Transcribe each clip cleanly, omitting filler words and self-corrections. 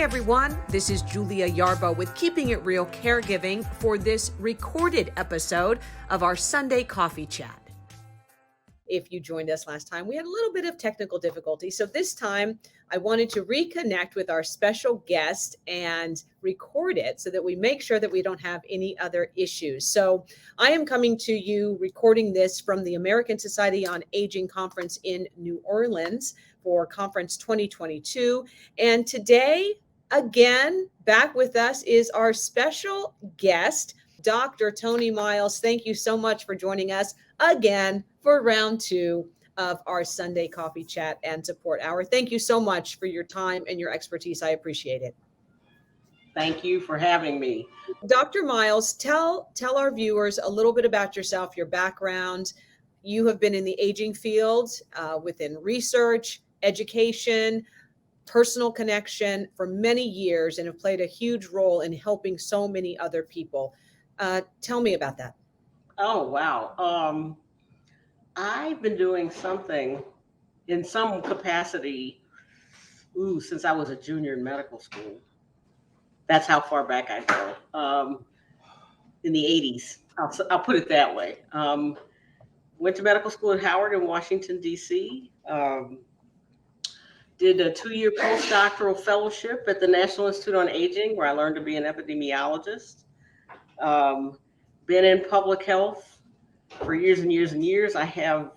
Hi, everyone. This is Julia Yarbo with Keeping It Real Caregiving for this recorded episode of our Sunday Coffee Chat. If you joined us last time, we had a little bit of technical difficulty. So this time I wanted to reconnect with our special guest and record it so that we make sure that we don't have any other issues. So I am coming to you recording this from the American Society on Aging Conference in New Orleans for Conference 2022. And today, again, back with us is our special guest, Dr. Toni Miles. Thank you so much for joining us again for round two of our Sunday Coffee Chat and Support Hour. Thank you so much for your time and your expertise. I appreciate it. Thank you for having me. Dr. Miles, tell our viewers a little bit about yourself, your background. You have been in the aging field within research, education, personal connection for many years and have played a huge role in helping so many other people. Tell me about that. Oh, wow. I've been doing something in some capacity since I was a junior in medical school. That's how far back I go. In the 80s, I'll put it that way. Went to medical school at Howard in Washington, D.C. Did a 2-year postdoctoral fellowship at the National Institute on Aging, where I learned to be an epidemiologist. Been in public health for years and years and years. I have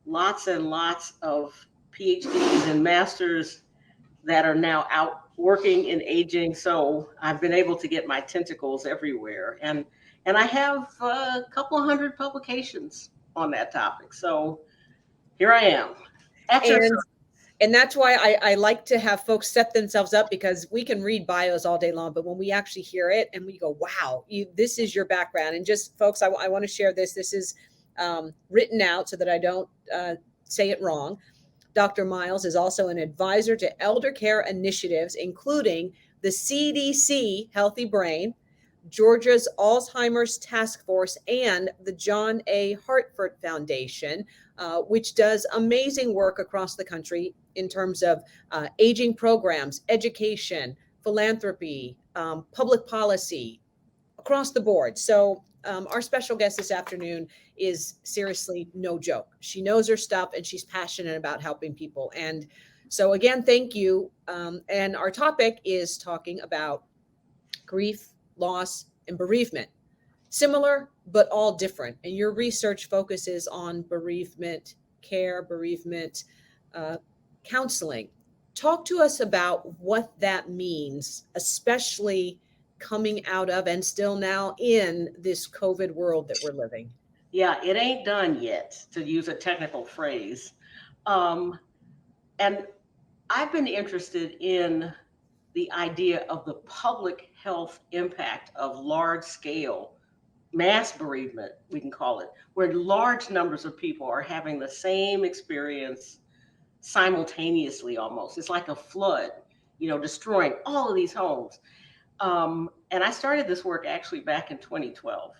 lots and lots of PhDs and masters that are now out working in aging. So I've been able to get my tentacles everywhere. And I have a couple of hundred publications on that topic. So here I am. And that's why I like to have folks set themselves up, because we can read bios all day long, but when we actually hear it and we go, wow, this is your background. And just folks, I want to share this. This is written out so that I don't say it wrong. Dr. Miles is also an advisor to eldercare initiatives, including the CDC Healthy Brain, Georgia's Alzheimer's Task Force, and the John A. Hartford Foundation, which does amazing work across the country in terms of aging programs, education, philanthropy, public policy, across the board. So our special guest this afternoon is seriously no joke. She knows her stuff and she's passionate about helping people. And so again, thank you. And our topic is talking about grief, loss, and bereavement. Similar, but all different. And your research focuses on bereavement care, bereavement counseling. Talk to us about what that means, especially coming out of and still now in this COVID world that we're living. Yeah, it ain't done yet, to use a technical phrase. And I've been interested in the idea of the public health impact of large scale mass bereavement, we can call it, where large numbers of people are having the same experience simultaneously almost. It's like a flood, destroying all of these homes. And I started this work actually back in 2012.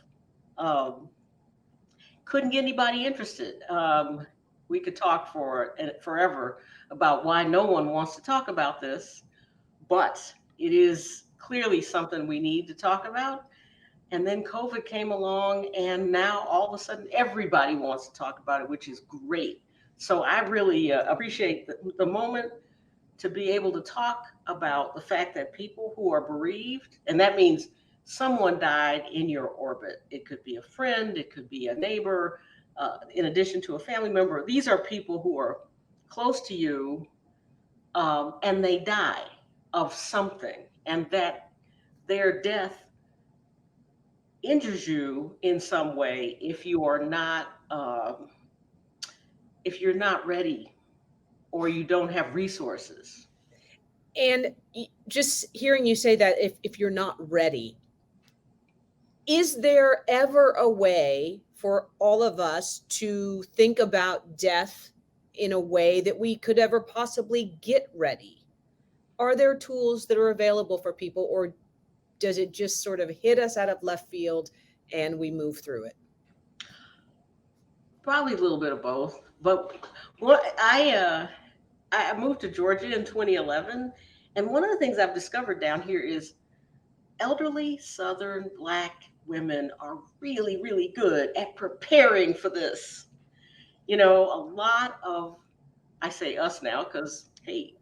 Couldn't get anybody interested. We could talk forever about why no one wants to talk about this, but it is clearly something we need to talk about. And then COVID came along, and now all of a sudden everybody wants to talk about it, which is great. So I really appreciate the moment to be able to talk about the fact that people who are bereaved, and that means someone died in your orbit. It could be a friend, it could be a neighbor, in addition to a family member. These are people who are close to you, and they die of something, and that their death injures you in some way if you are not ready or you don't have resources. And just hearing you say that, if you're not ready, is there ever a way for all of us to think about death in a way that we could ever possibly get ready? Are there tools that are available for people, or does it just sort of hit us out of left field and we move through it? Probably a little bit of both. But what I moved to Georgia in 2011, And one of the things I've discovered down here is elderly Southern Black women are really, really good at preparing for this. You know, a lot of, I say us now because, hey,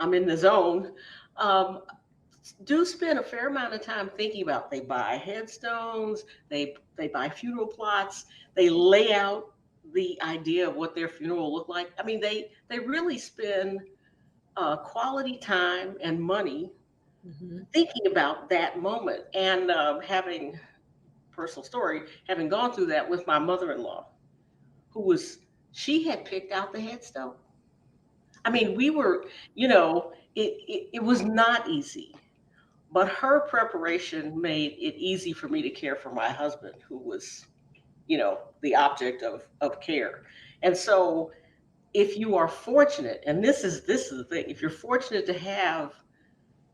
I'm in the zone, um, do spend a fair amount of time thinking about. They buy headstones, they buy funeral plots, they lay out the idea of what their funeral will look like. I mean, they really spend quality time and money Mhm. thinking about that moment. And having personal story, having gone through that with my mother-in-law, who was she had picked out the headstone. I mean, we were, you know, it was not easy. But her preparation made it easy for me to care for my husband, who was, you know, the object of care. And so if you are fortunate, and this is the thing, if you're fortunate to have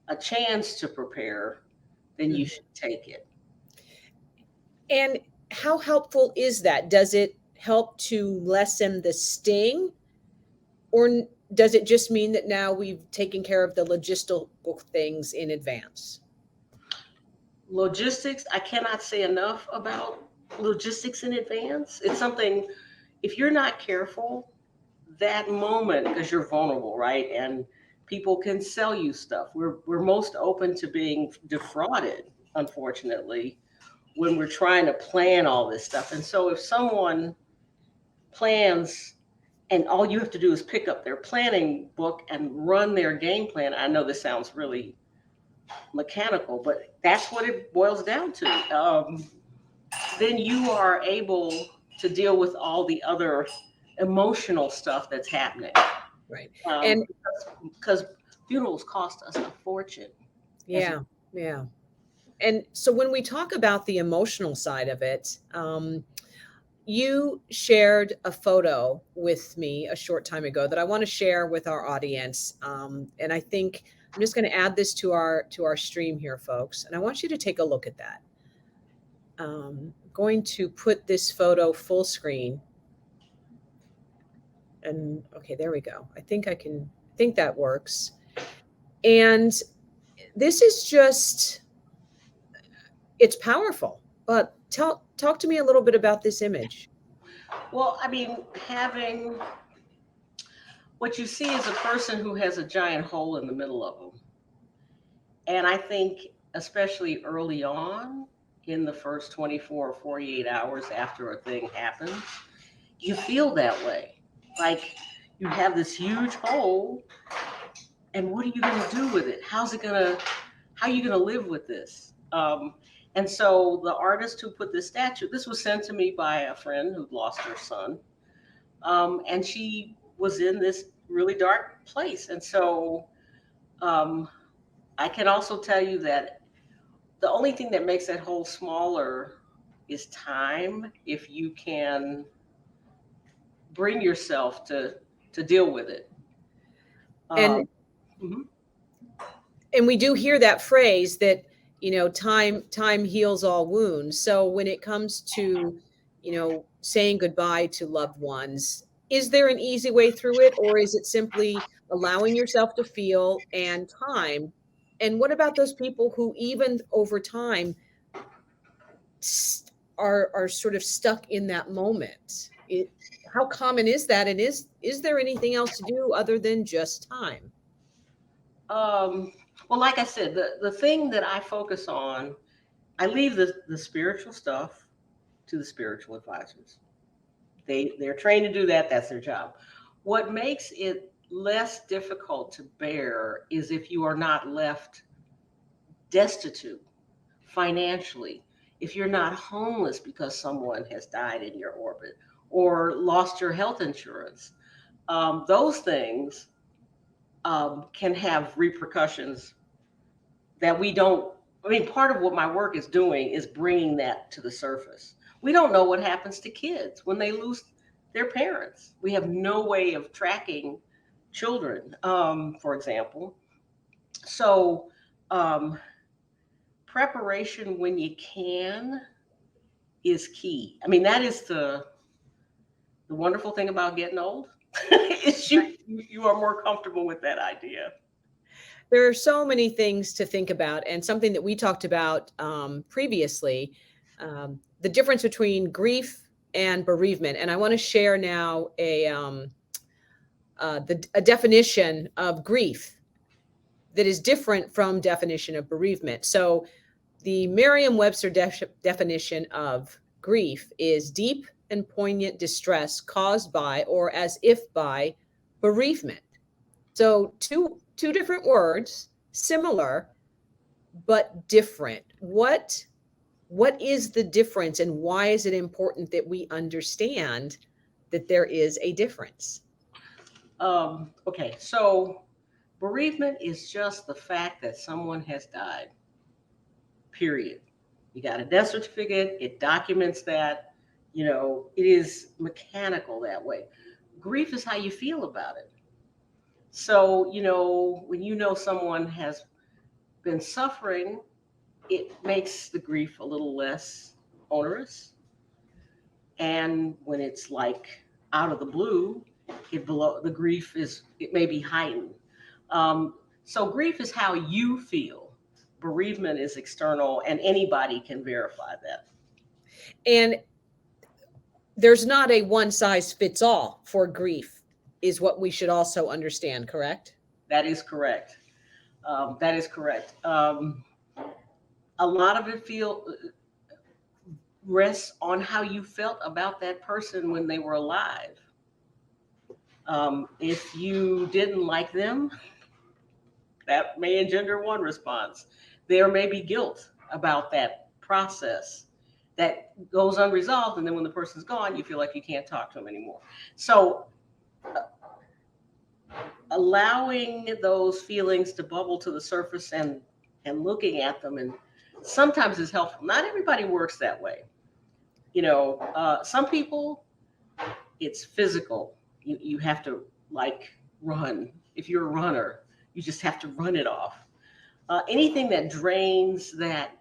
a chance to prepare, then you Mhm. should take it. And how helpful is that? Does it help to lessen the sting, or does it just mean that now we've taken care of the logistical things in advance? Logistics, I cannot say enough about logistics in advance. It's something, if you're not careful, that moment, because you're vulnerable, right? And people can sell you stuff. We're most open to being defrauded, unfortunately, when we're trying to plan all this stuff. And so if someone plans and all you have to do is pick up their planning book and run their game plan, I know this sounds really mechanical, but that's what it boils down to. Then you are able to deal with all the other emotional stuff that's happening. Right. Um, And because funerals cost us a fortune. As yeah, yeah. And so when we talk about the emotional side of it, you shared a photo with me a short time ago that I want to share with our audience. And I think I'm just going to add this to our stream here, folks. And I want you to take a look at that. Going to put this photo full screen. And okay, there we go. I think that works. And this is just, it's powerful. But talk to me a little bit about this image. well, I mean, having what you see is a person who has a giant hole in the middle of them. And I think, especially early on, in the first 24 or 48 hours after a thing happens, you feel that way. Like you have this huge hole, and what are you going to do with it? How are you going to live with this? And so the artist who put this statue, this was sent to me by a friend who'd lost her son. And she was in this really dark place. And so um, I can also tell you that the only thing that makes that hole smaller is time. If you can bring yourself to deal with it. And Um, mhm. and we do hear that phrase that, time heals all wounds. So when it comes to, saying goodbye to loved ones, is there an easy way through it, or is it simply allowing yourself to feel and time? And what about those people who even over time are sort of stuck in that moment? How common is that, and is there anything else to do other than just time? Um, well, like I said, the thing that I focus on, I leave the spiritual stuff to the spiritual advisors. They're trained to do that. That's their job. What makes it less difficult to bear is if you are not left destitute financially, if you're not homeless because someone has died in your orbit or lost your health insurance. Those things can have repercussions that we don't. I mean, part of what my work is doing is bringing that to the surface. We don't know what happens to kids when they lose their parents. We have no way of tracking children, for example. So, um, preparation when you can is key. I mean, that is the wonderful thing about getting old is you are more comfortable with that idea. There are so many things to think about, and something that we talked about previously, the difference between grief and bereavement. And I want to share now a definition of grief that is different from definition of bereavement. So the Merriam-Webster definition of grief is deep and poignant distress caused by or as if by bereavement. So two different words, similar but different. What is the difference, and why is it important that we understand that there is a difference? Okay, so bereavement is just the fact that someone has died, period. You got a death certificate, it documents that, it is mechanical that way. Grief is how you feel about it. So, when someone has been suffering, it makes the grief a little less onerous. And when it's like out of the blue, the grief it may be heightened. So grief is how you feel. Bereavement is external, and anybody can verify that. And there's not a one size fits all for grief, is what we should also understand, correct? That is correct. That is correct. A lot of it rests on how you felt about that person when they were alive. If you didn't like them, that may engender one response. There may be guilt about that process that goes unresolved, and then when the person's gone, you feel like you can't talk to them anymore. So allowing those feelings to bubble to the surface and looking at them, and sometimes is helpful. Not everybody works that way. Some people, it's physical. You have to run. If you're a runner, you just have to run it off. Anything that drains that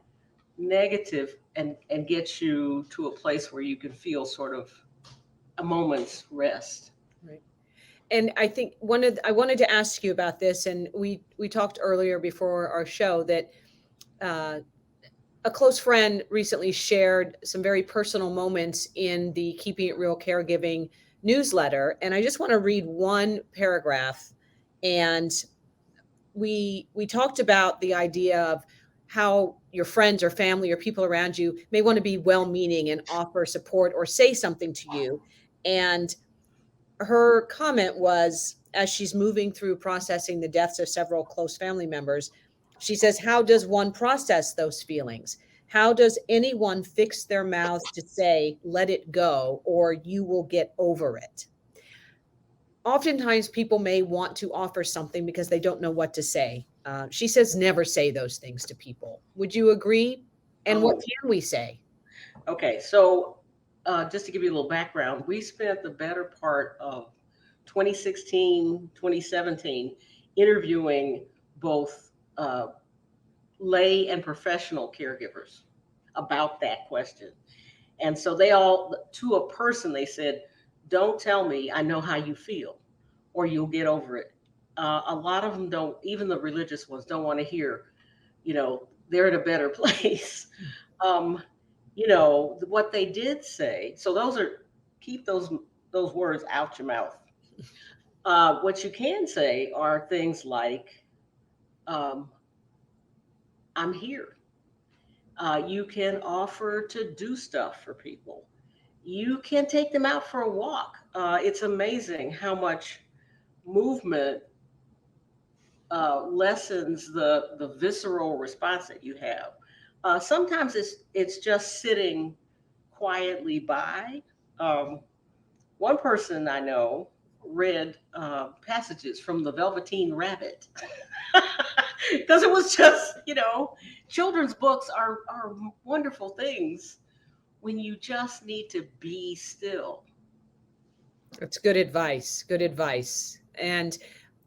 negative and gets you to a place where you can feel sort of a moment's rest. Right. And I think I wanted to ask you about this, and we talked earlier before our show that a close friend recently shared some very personal moments in the Keeping It Real Caregiving newsletter. And I just want to read one paragraph. And we talked about the idea of how your friends or family or people around you may want to be well-meaning and offer support or say something to you. And her comment was, as she's moving through processing the deaths of several close family members, she says, how does one process those feelings? How does anyone fix their mouths to say, let it go, or you will get over it? Oftentimes people may want to offer something because they don't know what to say. She says, never say those things to people. Would you agree? And what can we say? Okay, so just to give you a little background, we spent the better part of 2016, 2017 interviewing both lay and professional caregivers about that question. And so they all, to a person, they said, don't tell me, I know how you feel, or you'll get over it. A lot of them don't, even the religious ones don't want to hear, they're in a better place. What they did say, so keep those words out your mouth. What you can say are things like, I'm here. You can offer to do stuff for people. You can take them out for a walk. It's amazing how much movement lessens the visceral response that you have. Sometimes it's just sitting quietly by. One person I know read passages from the Velveteen Rabbit because it was just, children's books are wonderful things when you just need to be still. That's good advice. Good advice. And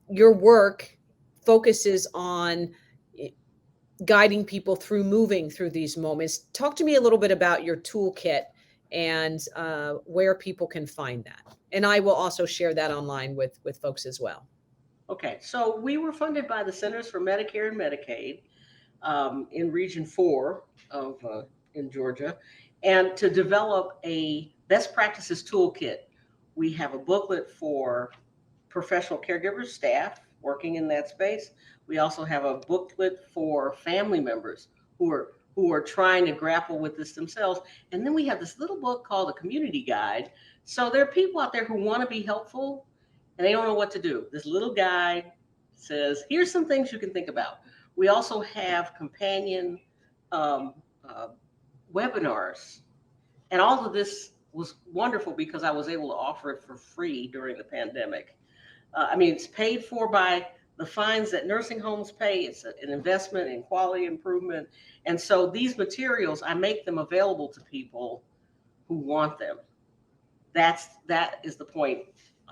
your work focuses on guiding people through moving through these moments. Talk to me a little bit about your toolkit and where people can find that. And I will also share that online with folks as well. Okay, so we were funded by the Centers for Medicare and Medicaid in Region 4 of in Georgia, and to develop a best practices toolkit. We have a booklet for professional caregivers, staff working in that space. We also have a booklet for family members who are trying to grapple with this themselves. And then we have this little book called a community guide. So there are people out there who want to be helpful and they don't know what to do. This little guide says, here's some things you can think about. We also have companion um, uh, webinars. And all of this was wonderful because I was able to offer it for free during the pandemic. I mean, it's paid for by the fines that nursing homes pay. It's an investment in quality improvement. And so these materials, I make them available to people who want them. That is the point,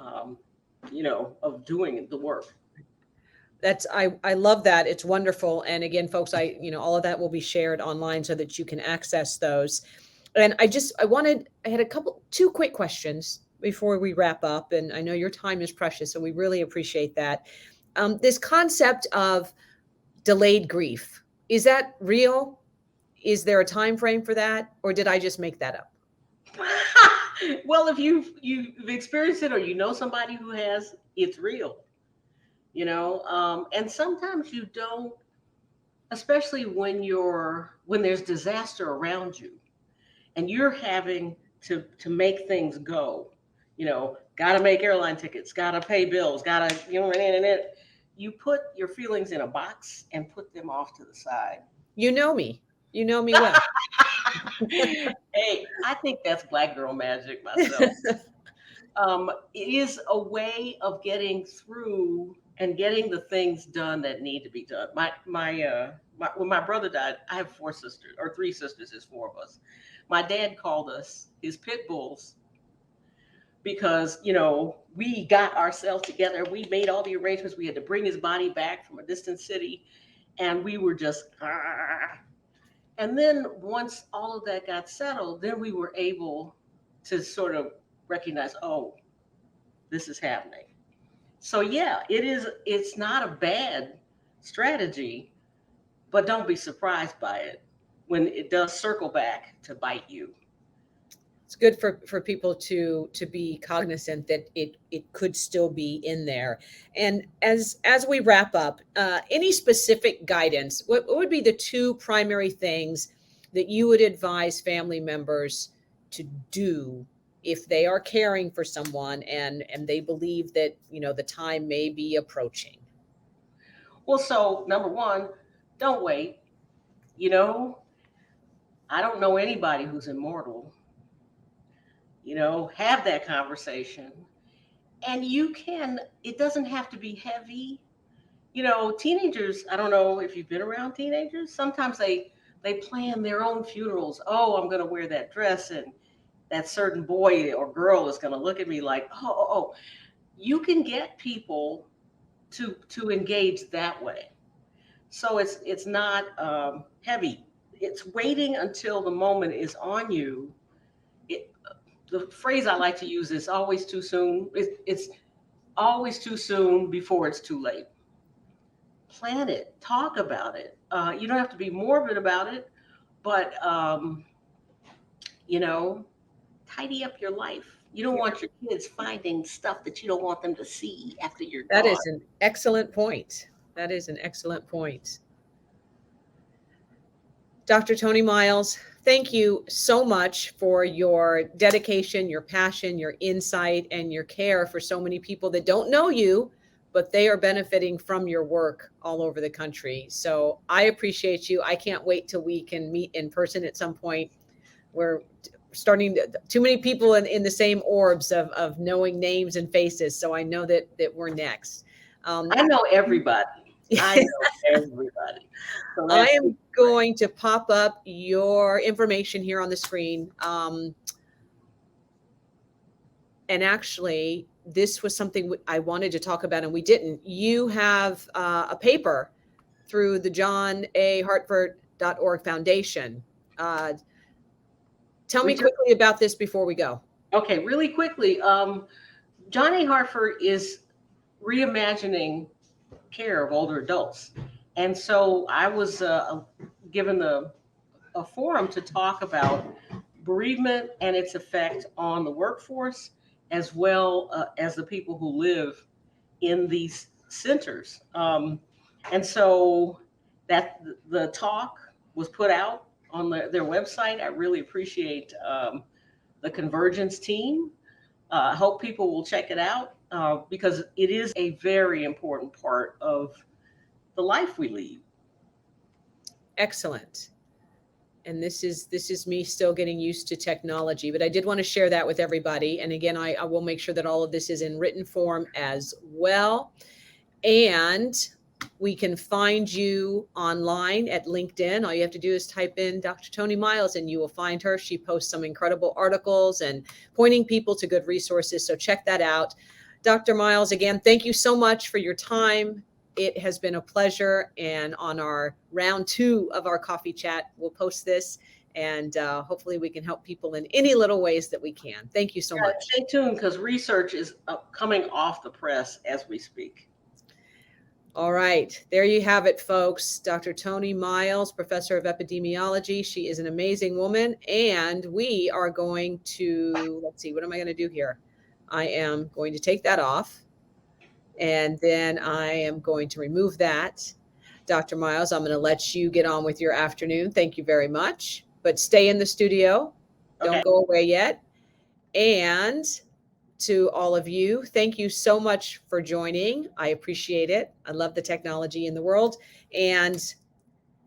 of doing the work. I love that. It's wonderful. And again, folks, all of that will be shared online so that you can access those. And I had two quick questions before we wrap up. And I know your time is precious, so we really appreciate that. This concept of delayed grief, is that real? Is there a time frame for that? Or did I just make that up? Well, if you've experienced it or you know somebody who has, it's real. And sometimes you don't, especially when there's disaster around you and you're having to make things go, gotta make airline tickets, gotta pay bills, gotta, you put your feelings in a box and put them off to the side. You know me well. Hey, I think that's Black girl magic myself. It is a way of getting through and getting the things done that need to be done. When my brother died, I have three sisters. There's four of us. My dad called us his pit bulls because we got ourselves together. We made all the arrangements. We had to bring his body back from a distant city, and we were just. And then once all of that got settled, then we were able to sort of recognize, oh, this is happening. So yeah, it's not a bad strategy, but don't be surprised by it when it does circle back to bite you. It's good for people to be cognizant that it could still be in there. And as we wrap up, any specific guidance, what would be the two primary things that you would advise family members to do if they are caring for someone and they believe that the time may be approaching? Well, so number one, don't wait. I don't know anybody who's immortal. Have that conversation. And it doesn't have to be heavy. Teenagers, I don't know if you've been around teenagers, sometimes they plan their own funerals. Oh, I'm going to wear that dress and that certain boy or girl is going to look at me like, oh. You can get people to engage that way. So it's not heavy. It's waiting until the moment is on you. The phrase I like to use is always too soon. It's always too soon before it's too late. Plan it, talk about it. You don't have to be morbid about it, but tidy up your life. You don't want your kids finding stuff that you don't want them to see after you're gone. That is an excellent point. That is an excellent point. Dr. Toni Miles, thank you so much for your dedication, your passion, your insight, and your care for so many people that don't know you, but they are benefiting from your work all over the country. So I appreciate you. I can't wait till we can meet in person at some point. We're starting too many people in the same orbs of knowing names and faces. So I know that we're next. I know everybody. I know everybody. So I am going to pop up your information here on the screen. And actually, this was something I wanted to talk about and we didn't. You have a paper through the John A. Hartford.org Foundation. Tell me quickly about this before we go. Okay, really quickly. John A. Hartford is reimagining care of older adults. And so I was given a forum to talk about bereavement and its effect on the workforce, as well as the people who live in these centers. And so that the talk was put out on their website. I really appreciate the Convergence team. I hope people will check it out because it is a very important part of the life we lead. Excellent. And this is me still getting used to technology, but I did want to share that with everybody. And again, I will make sure that all of this is in written form as well. And we can find you online at LinkedIn. All you have to do is type in Dr. Toni Miles and you will find her. She posts some incredible articles and pointing people to good resources. So check that out. Dr. Miles, again, thank you so much for your time. It has been a pleasure. And on our round 2 of our coffee chat, we'll post this and hopefully we can help people in any little ways that we can. Thank you so much. Stay tuned because research is coming off the press as we speak. All right, there you have it, folks. Dr. Toni Miles, professor of epidemiology. She is an amazing woman. And we are going to, let's see, what am I going to do here? I am going to take that off. And then I am going to remove that. Dr. Miles, I'm going to let you get on with your afternoon. Thank you very much. But stay in the studio. Don't go away yet. And to all of you, thank you so much for joining. I appreciate it. I love the technology in the world. And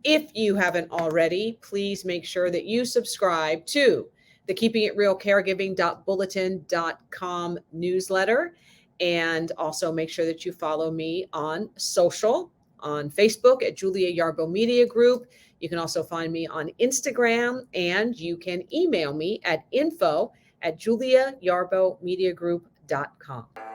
if you haven't already, please make sure that you subscribe to the Keeping It Real Caregiving.bulletin.com newsletter. And also make sure that you follow me on social, on Facebook at Julia Yarbo Media Group. You can also find me on Instagram, and you can email me at info@juliayarbomediagroup.com.